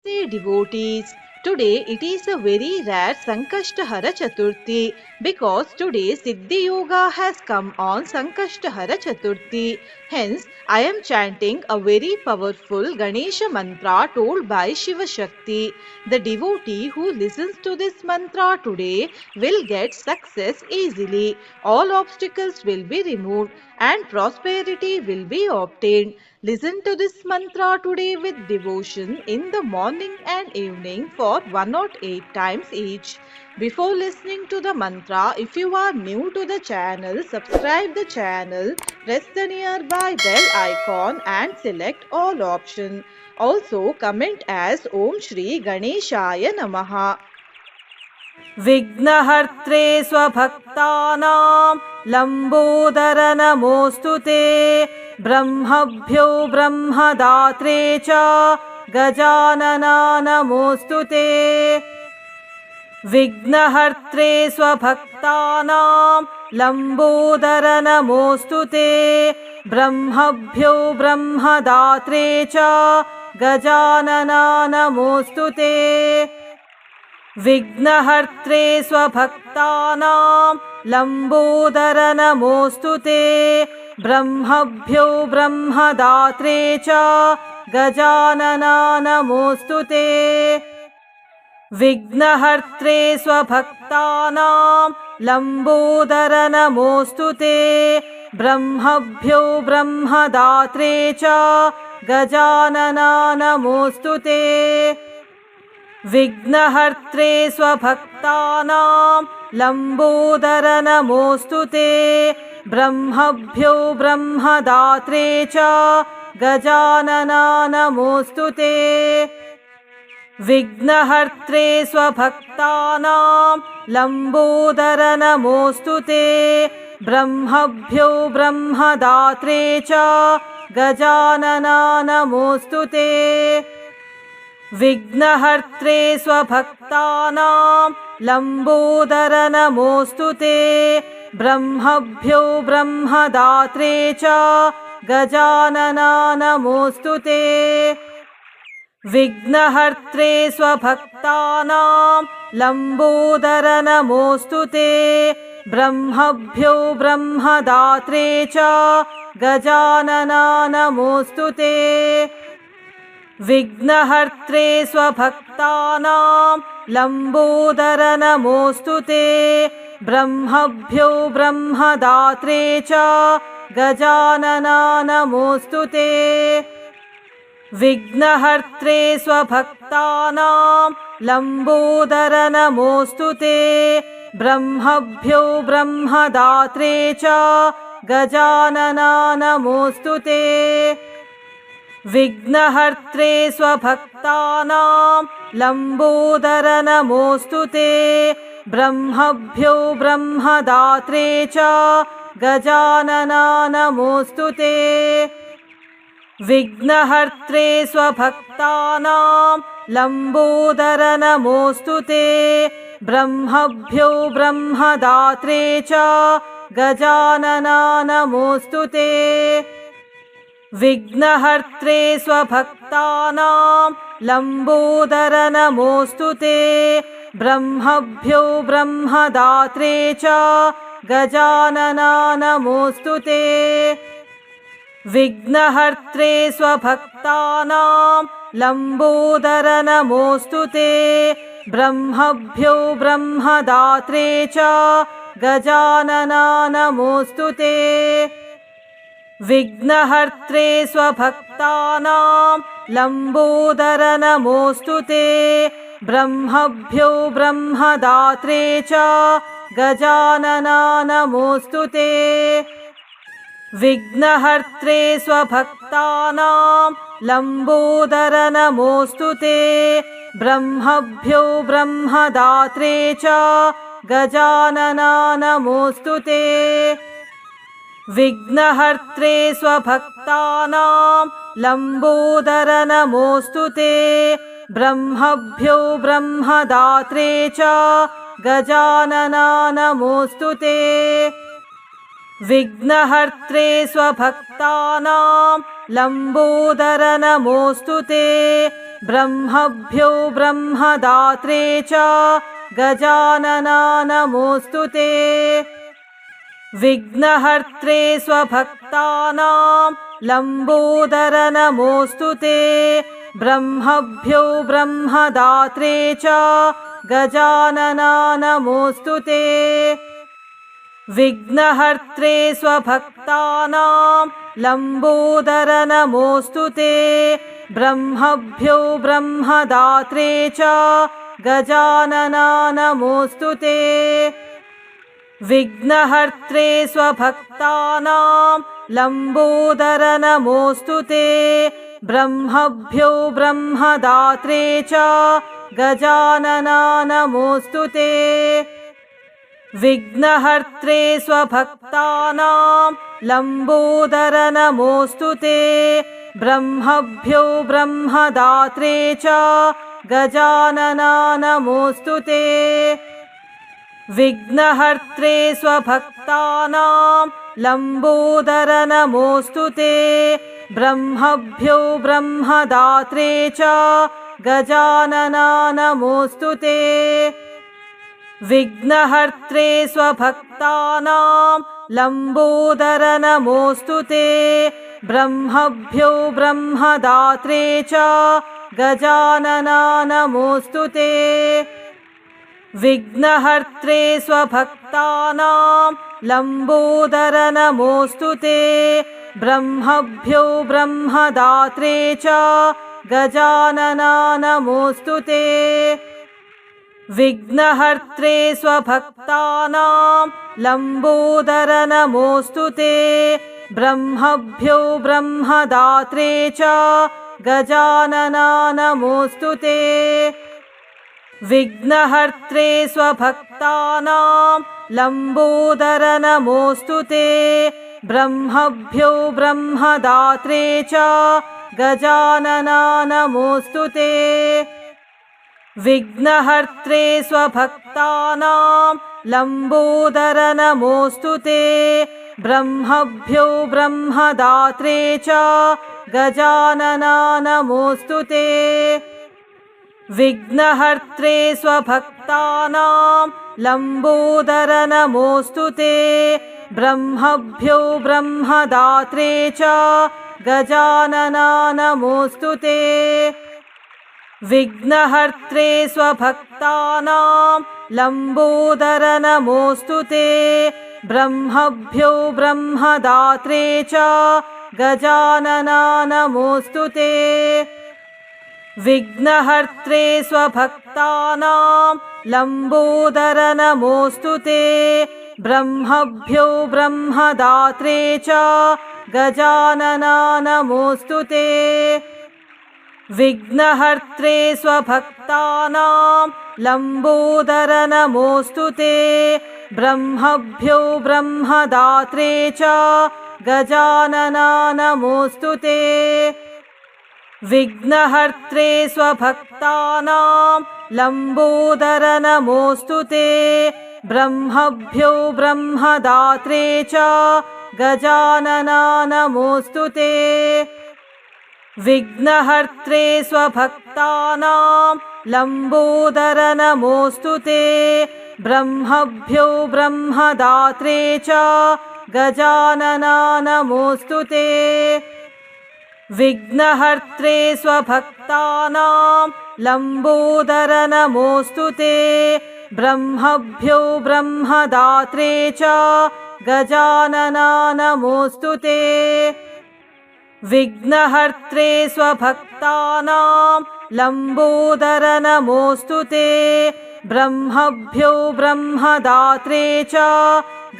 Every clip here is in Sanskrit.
Namaste devotees. Today it is a very rare Sankashtahara Chaturthi because today Siddhi Yoga has come on Sankashtahara Chaturthi. Hence, I am chanting a very powerful Ganesha mantra told by Shiva Shakti. The devotee who listens to this mantra today will get success easily. All obstacles will be removed and prosperity will be obtained. Listen to this mantra today with devotion in the morning and evening for 108 times each. Before listening to the mantra, if you are new to the channel, subscribe the channel, press the nearby bell icon and select all options. Also comment as Om Shri Ganeshaya Namaha. विघ्नहर्त्रे स्वभक्तानां लम्बोदर नमोऽस्तु ते ब्रह्मभ्यो ब्रह्मदात्रे च गजानना नमोऽस्तु ते विघ्नहर्त्रे स्वभक्तानां लम्बोदर नमोऽस्तु ते ब्रह्मभ्यो ब्रह्मदात्रे च गजानना नमोऽस्तु ते विघ्नहर्त्रे स्वभक्तानां लम्बोदर नमोऽस्तु ते ब्रह्मभ्यो ब्रह्मदात्रे च गजानना नमोऽस्तु ते विघ्नहर्त्रे स्वभक्तानां लम्बोदर नमोऽस्तु ते ब्रह्मभ्यो ब्रह्मदात्रे च गजानना नमोऽस्तु ते विघ्नहर्त्रे स्वभक्तानां लम्बोदर नमोऽस्तु ते ब्रह्मभ्यो ब्रह्मदात्रे च गजानना नमोऽस्तु ते विघ्नहर्त्रे स्वभक्तानां लम्बोदर नमोऽस्तु ते ब्रह्मभ्यो ब्रह्मदात्रे च गजानना नमोऽस्तु ते विघ्नहर्त्रे स्वभक्तानां लम्बोदर नमोऽस्तु ते ब्रह्मभ्यो ब्रह्मदात्रे च गजानना नमोऽस्तु ते विघ्नहर्त्रे स्वभक्तानां लम्बोदर नमोऽस्तु ते ब्रह्मभ्यो ब्रह्मदात्रे च गजानना नमोऽस्तु ते विघ्नहर्त्रे स्वभक्तानां लम्बोदर नमोऽस्तु ते ब्रह्मभ्यो ब्रह्मदात्रे च गजानना नमोऽस्तु ते विघ्नहर्त्रे स्वभक्तानां लम्बोदर नमोऽस्तु ते ब्रह्मभ्यो ब्रह्मदात्रे च गजानना नमोऽस्तु ते विघ्नहर्त्रे स्वभक्तानां लम्बोदर नमोऽस्तु ते ब्रह्मभ्यो ब्रह्मदात्रे च गजानना नमोऽस्तु ते विघ्नहर्त्रे स्वभक्तानां लम्बोदर नमोऽस्तु ते ब्रह्मभ्यो ब्रह्मदात्रे च गजानना नमोऽस्तु ते विघ्नहर्त्रे स्वभक्तानां लम्बोदर नमोऽस्तु ते ब्रह्मभ्यो ब्रह्मदात्रे च गजानना नमोऽस्तु ते विघ्नहर्त्रे स्वभक्तानां लम्बोदर नमोऽस्तु ते ब्रह्मभ्यो ब्रह्मदात्रे च गजानना नमोऽस्तु ते विघ्नहर्त्रे स्वभक्तानां लम्बोदर नमोऽस्तु ते ब्रह्मभ्यो ब्रह्मदात्रे च गजानना नमोऽस्तु ते विघ्नहर्त्रे स्वभक्तानां लम्बोदर नमोऽस्तु ते ब्रह्मभ्यो ब्रह्मदात्रे च गजानना नमोऽस्तु ते विघ्नहर्त्रे स्वभक्तानां लम्बोदर नमोऽस्तु ते ब्रह्मभ्यो ब्रह्मदात्रे च गजानना नमोऽस्तु ते विघ्नहर्त्रे स्वभक्तानां लम्बोदर नमोऽस्तु ते ब्रह्मभ्यो ब्रह्मदात्रे च गजानना नमोऽस्तु ते। विघ्नहर्त्रे स्वभक्तानां लम्बोदर नमोऽस्तु ते। ब्रह्मभ्यो ब्रह्मदात्रे च गजानना नमोऽस्तु ते। विघ्नहर्त्रे स्वभक्तानां लम्बोदर नमोऽस्तु ते। ब्रह्मभ्यो ब्रह्मदात्रे च गजानना नमोऽस्तु ते। विघ्नहर्त्रे स्वभक्तानां लम्बोदर नमोऽस्तु ते। ब्रह्मभ्यो ब्रह्मदात्रे च गजानना नमोऽस्तु ते। विघ्नहर्त्रे स्वभक्तानां लम्बोदर नमोऽस्तु ते। ब्रह्मभ्यो ब्रह्मदात्रे च गजानना नमोऽस्तु ते। विघ्नहर्त्रे स्वभक्तानां लम्बोदर नमोऽस्तु ते। ब्रह्मभ्यो ब्रह्मदात्रे च गजानना नमोऽस्तु ते। विघ्नहर्त्रे स्वभक्तानां लम्बोदर नमोऽस्तु ते। ब्रह्मभ्यो ब्रह्मदात्रे च गजानना नमोऽस्तु ते। विघ्नहर्त्रे स्वभक्तानां लम्बोदर नमोऽस्तु ते। ब्रह्मभ्यो ब्रह्मदात्रे च गजानना नमोऽस्तु ते। विघ्नहर्त्रे स्वभक्तानां लम्बोदर नमोऽस्तु ते। ब्रह्मभ्यो ब्रह्मदात्रे च गजानना नमोऽस्तु ते। विघ्नहर्त्रे स्वभक्तानां लम्बोदर नमोऽस्तु ते। ब्रह्मभ्यो ब्रह्मदात्रे च गजानना नमोऽस्तु ते। विघ्नहर्त्रे स्वभक्तानां लम्बोदर नमोऽस्तु ते। ब्रह्मभ्यो ब्रह्मदात्रे च गजानना नमोऽस्तु ते। विघ्नहर्त्रे स्वभक्तानां लम्बोदर नमोऽस्तु ते। ब्रह्मभ्यो ब्रह्मदात्रे च गजानना नमोऽस्तु ते। विघ्नहर्त्रे स्वभक्तानां लम्बोदर नमोऽस्तु ते। ब्रह्मभ्यो ब्रह्मदात्रे च गजानना नमोऽस्तु ते। विघ्नहर्त्रे स्वभक्तानां लम्बोदर नमोऽस्तु ते। ब्रह्मभ्यो ब्रह्मदात्रे च गजानना नमोऽस्तु ते। विघ्नहर्त्रे स्वभक्तानां लम्बोदर नमोऽस्तु ते। ब्रह्मभ्यो ब्रह्मदात्रे च गजानना नमोऽस्तु ते। विघ्नहर्त्रे स्वभक्तानां लम्बोदर नमोऽस्तु ते। ब्रह्मभ्यो ब्रह्मदात्रे च गजानना नमोऽस्तु ते। विघ्नहर्त्रे स्वभक्तानां लम्बोदर नमोऽस्तु ते। ब्रह्मभ्यो ब्रह्मदात्रे च गजानना नमोऽस्तु ते। विघ्नहर्त्रे स्वभक्तानां लम्बोदर नमोऽस्तु ते। ब्रह्मभ्यो ब्रह्मदात्रे च गजानना नमोऽस्तु ते। विघ्नहर्त्रे स्वभक्तानां लम्बोदर नमोऽस्तु ते। ब्रह्मभ्यो ब्रह्मदात्रे च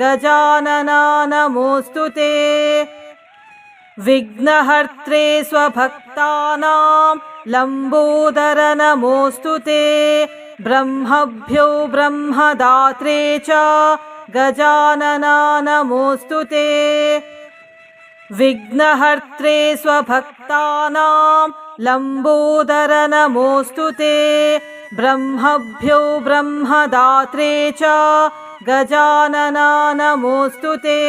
गजानना नमोऽस्तु ते। विघ्नहर्त्रे स्वभक्तानां लम्बोदर नमोऽस्तु ते। ब्रह्मभ्यो ब्रह्मदात्रे च गजानना नमोऽस्तु ते। विघ्नहर्त्रे स्वभक्तानां लम्बोदर नमोऽस्तु ते। ब्रह्मभ्यो ब्रह्मदात्रे च गजानना नमोऽस्तु ते।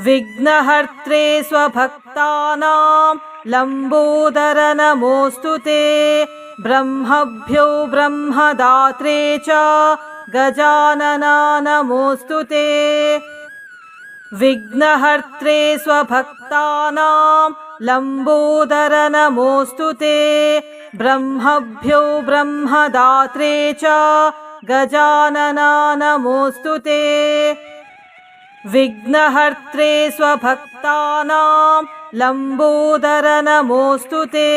विघ्नहर्त्रे स्वभक्तानां लम्बोदर नमोऽस्तु ते ब्रह्मभ्यो ब्रह्मदात्रे च गजानना नमोऽस्तु ते विघ्नहर्त्रे स्वभक्तानां लम्बोदर नमोऽस्तु ते ब्रह्मभ्यो ब्रह्मदात्रे च गजानना नमोऽस्तु ते विघ्नहर्त्रे स्वभक्तानां लम्बोदर नमोऽस्तु ते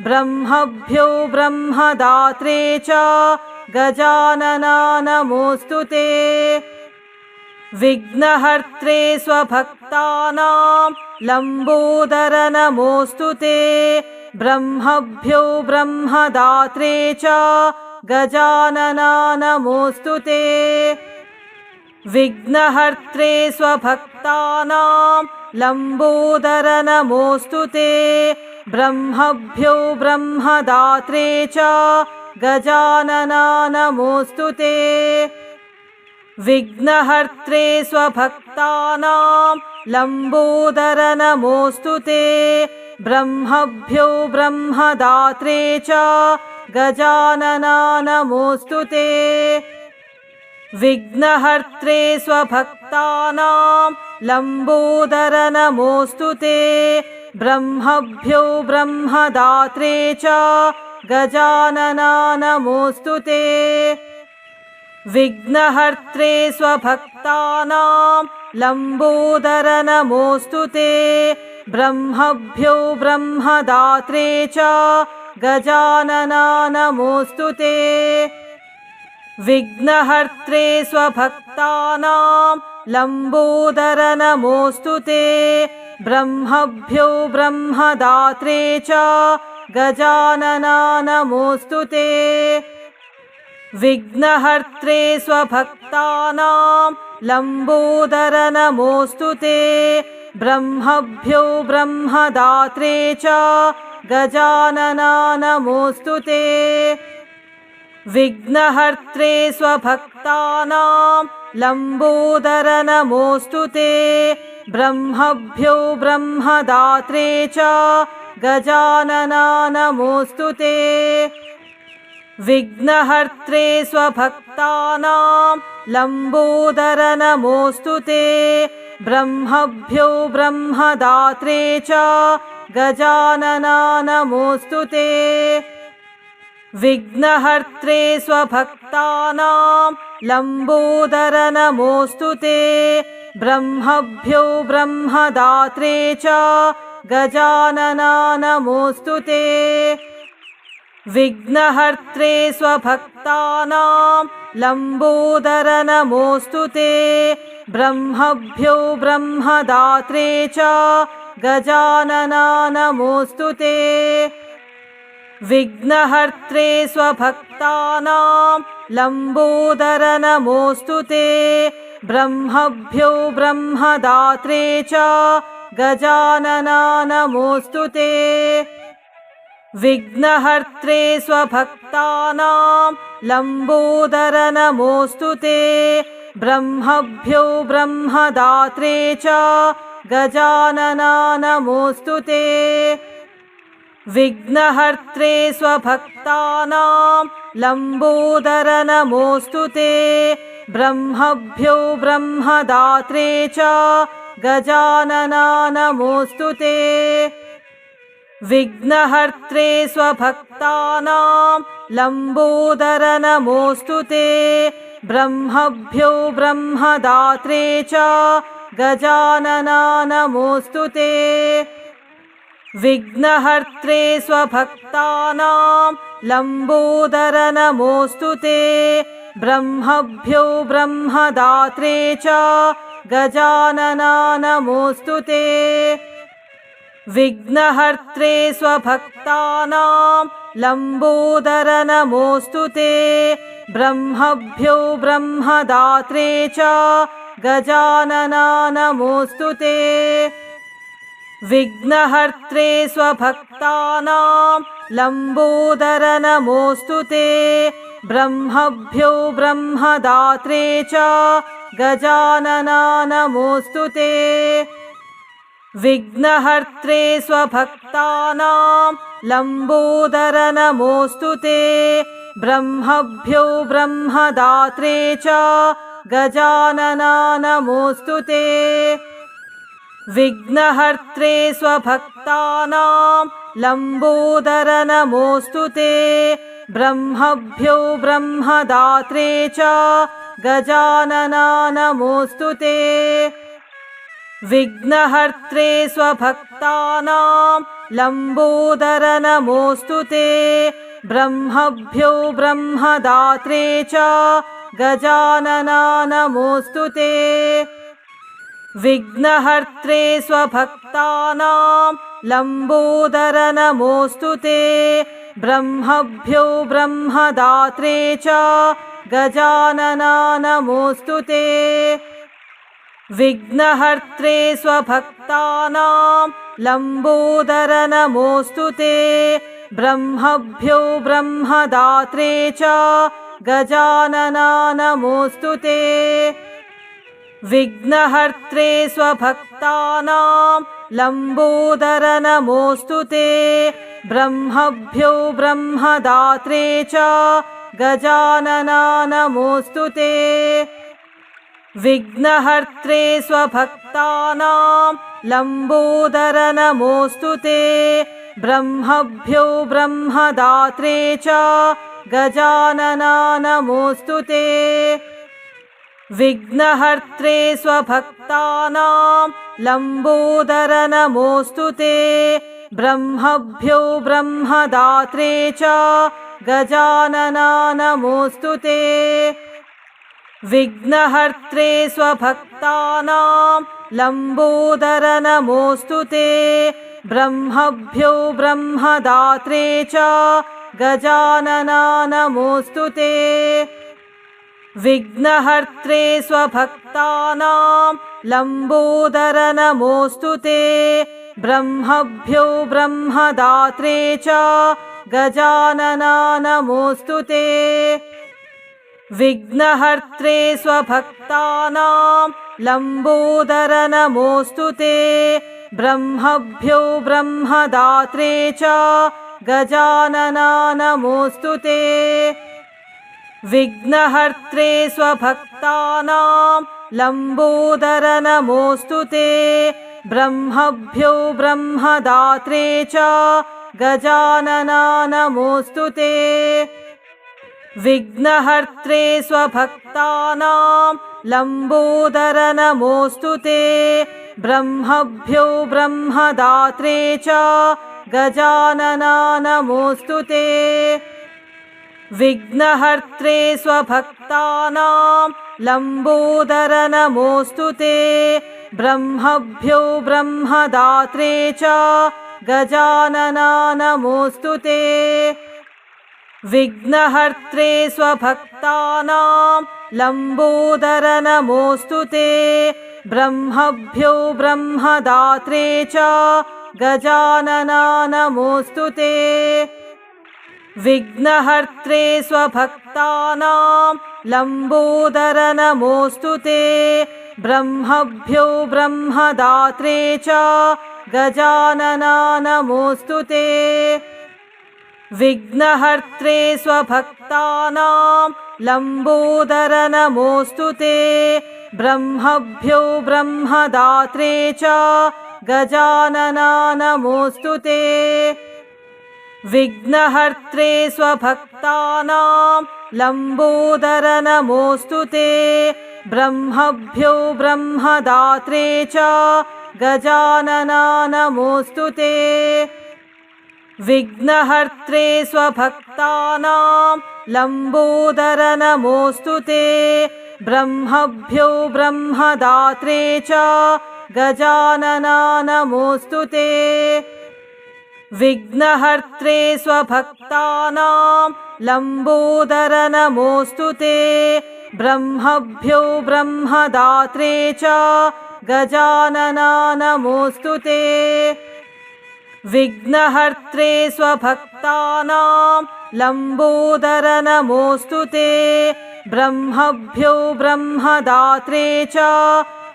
ब्रह्मभ्यो ब्रह्मदात्रे च गजानना नमोऽस्तु ते विघ्नहर्त्रे स्वभक्तानां लम्बोदर नमोऽस्तु ते ब्रह्मभ्यो ब्रह्मदात्रे च गजानना नमोऽस्तु ते विघ्नहर्त्रे स्वभक्तानां लम्बोदर नमोऽस्तु ते ब्रह्मभ्यो ब्रह्मदात्रे च गजानना नमोऽस्तु ते विघ्नहर्त्रे स्वभक्तानां लम्बोदर नमोऽस्तु ते ब्रह्मभ्यो ब्रह्मदात्रे च गजानना नमोऽस्तु ते विघ्नहर्त्रे स्वभक्तानां लम्बोदर नमोऽस्तु ते ब्रह्मभ्यो ब्रह्मदात्रे च गजानना नमोऽस्तु ते विघ्नहर्त्रे स्वभक्तानां लम्बोदर नमोऽस्तु ते ब्रह्मभ्यो ब्रह्मदात्रे च गजानना नमोऽस्तु ते विघ्नहर्त्रे स्वभक्तानां लम्बोदर नमोऽस्तु ते ब्रह्मभ्यो ब्रह्मदात्रे च गजानना नमोऽस्तु ते विघ्नहर्त्रे स्वभक्तानां लम्बोदर नमोऽस्तु ते ब्रह्मभ्यो ब्रह्मदात्रे च गजानना नमोऽस्तु ते विघ्नहर्त्रे स्वभक्तानां लम्बोदर नमोऽस्तु ते ब्रह्मभ्यो ब्रह्मदात्रे च गजानना नमोऽस्तु ते विघ्नहर्त्रे स्वभक्तानां लम्बोदर नमोऽस्तु ते ब्रह्मभ्यो ब्रह्मदात्रे च गजानना नमोऽस्तु ते विघ्नहर्त्रे स्वभक्तानां लम्बोदर नमोऽस्तु ते ब्रह्मभ्यो ब्रह्मदात्रे च गजानना नमोऽस्तु ते विघ्नहर्त्रे स्वभक्तानां लम्बोदर नमोऽस्तु ते ब्रह्मभ्यो ब्रह्मदात्रे च गजानना नमोऽस्तु ते विघ्नहर्त्रे स्वभक्तानां लम्बोदर नमोऽस्तु ते ब्रह्मभ्यो ब्रह्मदात्रे च गजानना नमोऽस्तु ते विघ्नहर्त्रे स्वभक्तानां लम्बोदर नमोऽस्तु ते ब्रह्मभ्यो ब्रह्मदात्रे च गजानना नमोऽस्तु ते विघ्नहर्त्रे स्वभक्तानां लम्बोदर नमोऽस्तु ते ब्रह्मभ्यो ब्रह्मदात्रे च गजानना नमोऽस्तु ते विघ्नहर्त्रे स्वभक्तानां लम्बोदर नमोऽस्तु ते ब्रह्मभ्यो ब्रह्मदात्रे च गजानना नमोऽस्तु ते विघ्नहर्त्रे स्वभक्तानां लम्बोदर नमोऽस्तु ते ब्रह्मभ्यो ब्रह्मदात्रे च गजानना नमोऽस्तु ते विघ्नहर्त्रे स्वभक्तानां लम्बोदर नमोऽस्तु ते ब्रह्मभ्यो ब्रह्मदात्रे च गजानना नमोऽस्तु ते विघ्नहर्त्रे स्वभक्तानां लम्बोदर नमोऽस्तु ते ब्रह्मभ्यो ब्रह्मदात्रे च गजानना नमोऽस्तु ते विघ्नहर्त्रे स्वभक्तानां लम्बोदर नमोऽस्तु ते ब्रह्मभ्यो ब्रह्मदात्रे च गजानना नमोऽस्तु ते विघ्नहर्त्रे स्वभक्तानां लम्बोदर नमोऽस्तु ते ब्रह्मभ्यो ब्रह्मदात्रे च गजानना नमोऽस्तु ते विघ्नहर्त्रे स्वभक्तानां लम्बोदर नमोऽस्तु ते ब्रह्मभ्यो ब्रह्मदात्रे च गजानना नमोऽस्तु ते विघ्नहर्त्रे स्वभक्तानां लम्बोदर नमोऽस्तु ते ब्रह्मभ्यो ब्रह्मदात्रे च गजानना नमोऽस्तु ते विघ्नहर्त्रे स्वभक्तानां लम्बोदर नमोऽस्तु ते ब्रह्मभ्यो ब्रह्मदात्रे च गजानना नमोऽस्तु ते विघ्नहर्त्रे स्वभक्तानां लम्बोदर नमोऽस्तु ते ब्रह्मभ्यो ब्रह्मदात्रे च गजानना नमोऽस्तु ते विघ्नहर्त्रे स्वभक्तानां लम्बोदर नमोऽस्तु ते ब्रह्मभ्यो ब्रह्मदात्रे च गजानना नमोऽस्तु ते विघ्नहर्त्रे स्वभक्तानां लम्बोदर नमोऽस्तु ते ब्रह्मभ्यो ब्रह्मदात्रे च गजानना नमोऽस्तु ते विघ्नहर्त्रे स्वभक्तानां लम्बोदर नमोऽस्तु ते ब्रह्मभ्यो ब्रह्मदात्रे च गजानना नमोऽस्तु ते विघ्नहर्त्रे स्वभक्तानां लम्बोदर नमोऽस्तु ते ब्रह्मभ्यो ब्रह्मदात्रे च गजानना नमोऽस्तु ते विघ्नहर्त्रे स्वभक्तानां लम्बोदर नमोऽस्तु ते ब्रह्मभ्यो ब्रह्मदात्रे च गजानना नमोऽस्तु ते विघ्नहर्त्रे स्वभक्तानां लम्बोदर नमोऽस्तु ते ब्रह्मभ्यो ब्रह्मदात्रे च गजानना नमोऽस्तु ते विघ्नहर्त्रे स्वभक्तानां लम्बोदर नमोऽस्तु ते ब्रह्मभ्यो ब्रह्मदात्रे च गजानना नमोऽस्तु ते विघ्नहर्त्रे स्वभक्तानां लम्बोदर नमोऽस्तु ते ब्रह्मभ्यो ब्रह्मदात्रे च गजानना नमोऽस्तु ते विघ्नहर्त्रे स्वभक्तानां लम्बोदर नमोऽस्तु ते ब्रह्मभ्यो ब्रह्मदात्रे च गजानना नमोऽस्तु ते विघ्नहर्त्रे स्वभक्तानां लम्बोदर नमोऽस्तु ते ब्रह्मभ्यो ब्रह्मदात्रे च गजानना नमोऽस्तु ते विघ्नहर्त्रे स्वभक्तानां लम्बोदर नमोऽस्तु ते ब्रह्मभ्यो ब्रह्मदात्रे च गजानना नमोऽस्तु ते विघ्नहर्त्रे स्वभक्तानां लम्बोदर नमोऽस्तु ते ब्रह्मभ्यो ब्रह्मदात्रे च गजानना नमोऽस्तु ते विघ्नहर्त्रे स्वभक्तानां लम्बोदर नमोऽस्तु ते ब्रह्मभ्यो ब्रह्मदात्रे च गजानना नमोऽस्तु ते विघ्नहर्त्रे स्वभक्तानां लम्बोदर नमोऽस्तु ते ब्रह्मभ्यो ब्रह्मदात्रे च गजानना नमोऽस्तु ते विघ्नहर्त्रे स्वभक्तानां लम्बोदर नमोऽस्तु ते ब्रह्मभ्यो ब्रह्मदात्रे च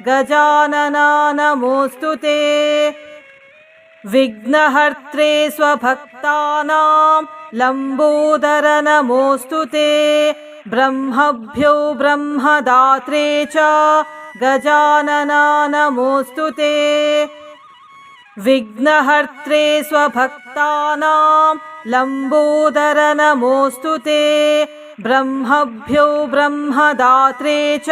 गजानना नमोऽस्तु ते। विघ्नहर्त्रे स्वभक्तानां लम्बोदर नमोऽस्तु ते। ब्रह्मभ्यो ब्रह्मदात्रे च गजानना नमोऽस्तु ते। विघ्नहर्त्रे स्वभक्तानां लम्बोदर नमोऽस्तु ते। ब्रह्मभ्यो ब्रह्मदात्रे च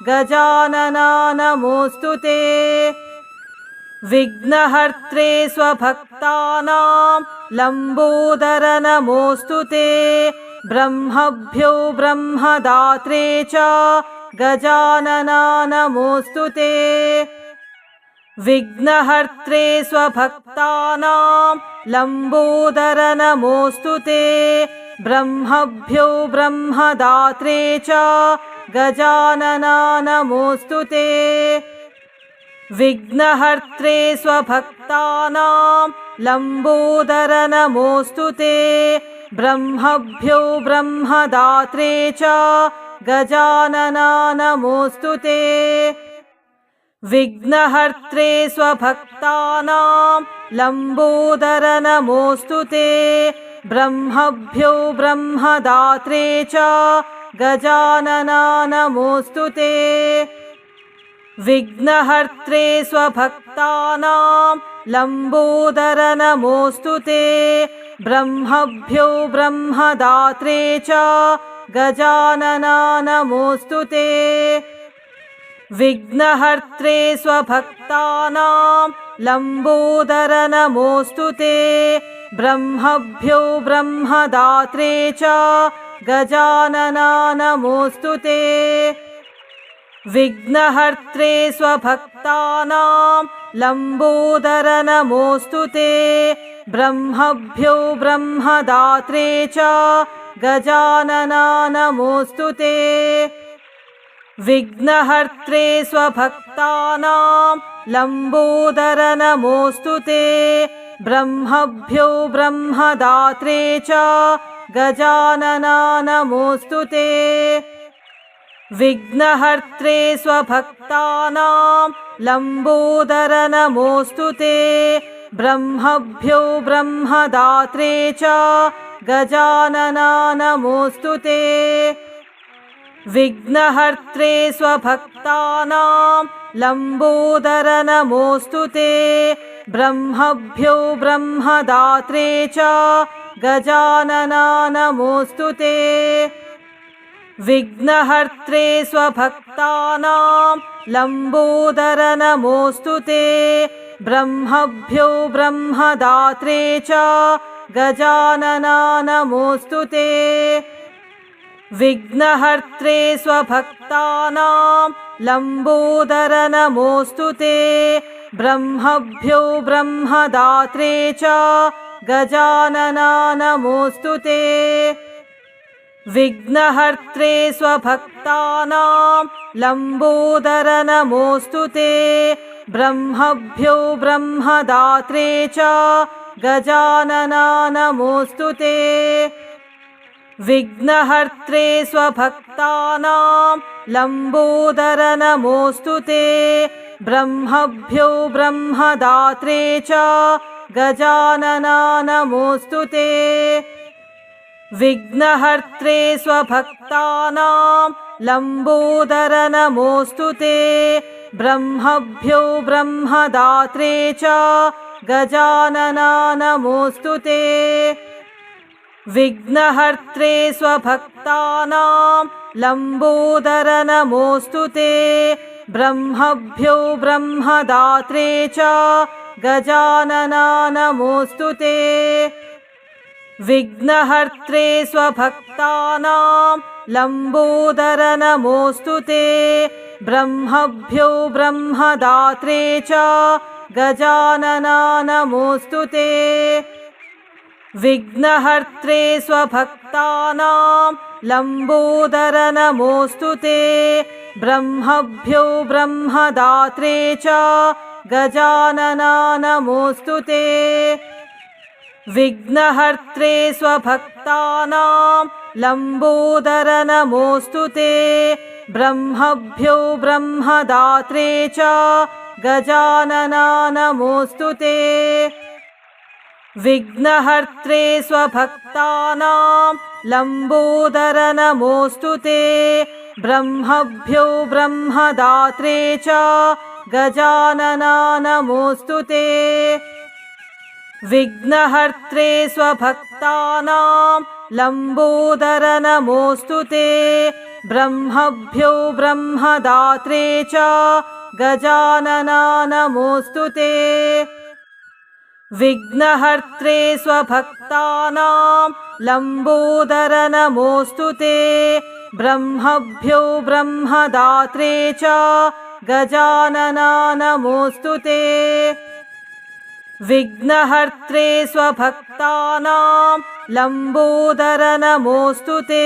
गजानना नमोऽस्तु ते। विघ्नहर्त्रे स्वभक्तानां लम्बोदर नमोऽस्तु ते। ब्रह्मभ्यो ब्रह्मदात्रे च गजानना नमोऽस्तु ते। विघ्नहर्त्रे स्वभक्तानां लम्बोदर नमोऽस्तु ते। ब्रह्मभ्यो ब्रह्मदात्रे च गजानना नमोऽस्तु ते। विघ्नहर्त्रे स्वभक्तानां लम्बोदर नमोऽस्तु ते। ब्रह्मभ्यो ब्रह्मदात्रे च गजानना नमोऽस्तु ते। विघ्नहर्त्रे स्वभक्तानां लम्बोदर नमोऽस्तु ते। ब्रह्मभ्यो ब्रह्मदात्रे च गजानना नमोऽस्तु ते। विघ्नहर्त्रे स्वभक्तानां लम्बोदर नमोऽस्तु ते। ब्रह्मभ्यो ब्रह्मदात्रे च गजानना नमोऽस्तु ते। विघ्नहर्त्रे स्वभक्तानां लम्बोदर नमोऽस्तु ते। ब्रह्मभ्यो ब्रह्मदात्रे च गजानना नमोऽस्तु ते। विघ्नहर्त्रे स्वभक्तानां लम्बोदर नमोऽस्तु ते। ब्रह्मभ्यो ब्रह्मदात्रे च गजानना नमोऽस्तु ते। विघ्नहर्त्रे स्वभक्तानां लम्बोदर नमोऽस्तु ते। ब्रह्मभ्यो ब्रह्मदात्रे च गजानना नमोऽस्तु ते। विघ्नहर्त्रे स्वभक्तानां लम्बोदर नमोऽस्तु ते। ब्रह्मभ्यो ब्रह्मदात्रे च गजानना नमोऽस्तु ते। विघ्नहर्त्रे स्वभक्तानां लम्बोदर नमोऽस्तु ते। ब्रह्मभ्यो ब्रह्मदात्रे च गजानना नमोऽस्तु ते। विघ्नहर्त्रे स्वभक्तानां लम्बोदर नमोऽस्तु ते। ब्रह्मभ्यो ब्रह्मदात्रे च गजानना नमोऽस्तु ते। विघ्नहर्त्रे स्वभक्तानां लम्बोदर नमोऽस्तु ते। ब्रह्मभ्यो ब्रह्मदात्रे च गजानना नमोऽस्तु ते। विघ्नहर्त्रे स्वभक्तानां लम्बोदर नमोऽस्तु ते। ब्रह्मभ्यो ब्रह्मदात्रे च गजानना नमोऽस्तु ते। विघ्नहर्त्रे स्वभक्तानां लम्बोदर नमोऽस्तु ते। ब्रह्मभ्यो ब्रह्मदात्रे च गजानना नमोऽस्तु ते। विघ्नहर्त्रे स्वभक्तानां लम्बोदर नमोऽस्तु ते। ब्रह्मभ्यो ब्रह्मदात्रे च गजानना नमोऽस्तु ते। विघ्नहर्त्रे स्वभक्तानां लम्बोदर नमोऽस्तु ते। ब्रह्मभ्यो ब्रह्मदात्रे च गजानना नमोऽस्तु ते। विघ्नहर्त्रे स्वभक्तानां लम्बोदर नमोऽस्तु ते। ब्रह्मभ्यो ब्रह्मदात्रे च गजानना नमोऽस्तु ते। विघ्नहर्त्रे स्वभक्तानां लम्बोदर नमोऽस्तु ते। ब्रह्मभ्यो ब्रह्मदात्रे च गजानना नमोऽस्तु ते। विघ्नहर्त्रे स्वभक्तानां लम्बोदर नमोऽस्तु ते। ब्रह्मभ्यो ब्रह्मदात्रे च गजानना नमोऽस्तु ते। विघ्नहर्त्रे स्वभक्तानां लम्बोदर नमोऽस्तु ते। ब्रह्मभ्यो ब्रह्मदात्रे च गजानना नमोऽस्तु ते। विघ्नहर्त्रे स्वभक्तानां लम्बोदर नमोऽस्तु ते। ब्रह्मभ्यो ब्रह्मदात्रे च गजानना नमोऽस्तु ते। विघ्नहर्त्रे स्वभक्तानां लम्बोदर नमोऽस्तु ते। ब्रह्मभ्यो ब्रह्मदात्रे च गजानना नमोऽस्तु ते। विघ्नहर्त्रे स्वभक्तानां लम्बोदर नमोऽस्तु ते। ब्रह्मभ्यो ब्रह्मदात्रे च गजानना नमोऽस्तु ते। विघ्नहर्त्रे स्वभक्तानां लम्बोदर नमोऽस्तु ते।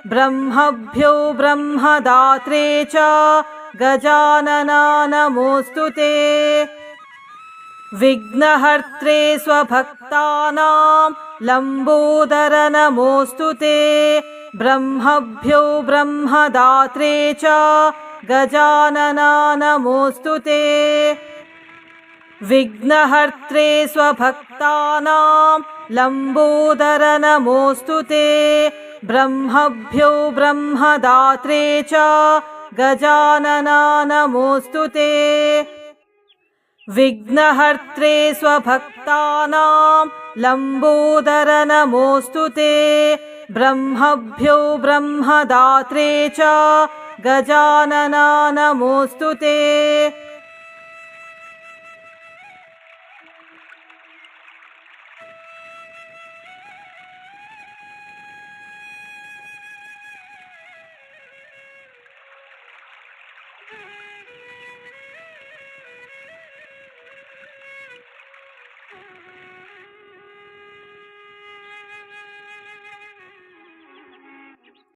ब्रह्मभ्यो ब्रह्मदात्रे च गजानना नमोऽस्तु ते। विघ्नहर्त्रे स्वभक्तानां लम्बोदर नमोऽस्तु ते। ब्रह्मभ्यो ब्रह्मदात्रे च गजानना नमोऽस्तु ते। विघ्नहर्त्रे स्वभक्तानां लम्बोदर नमोऽस्तु ते। ब्रह्मभ्यो ब्रह्मदात्रे च गजानना नमोऽस्तु ते। विघ्नहर्त्रे स्वभक्तानां लम्बोदर नमोऽस्तु ते। ब्रह्मभ्यो ब्रह्मदात्रे च गजानना नमोऽस्तु ते। विघ्नहर्त्रे स्वभक्तानां लम्बोदर नमोऽस्तु ते। ब्रह्मभ्यो ब्रह्मदात्रे च गजानना नमोऽस्तु ते।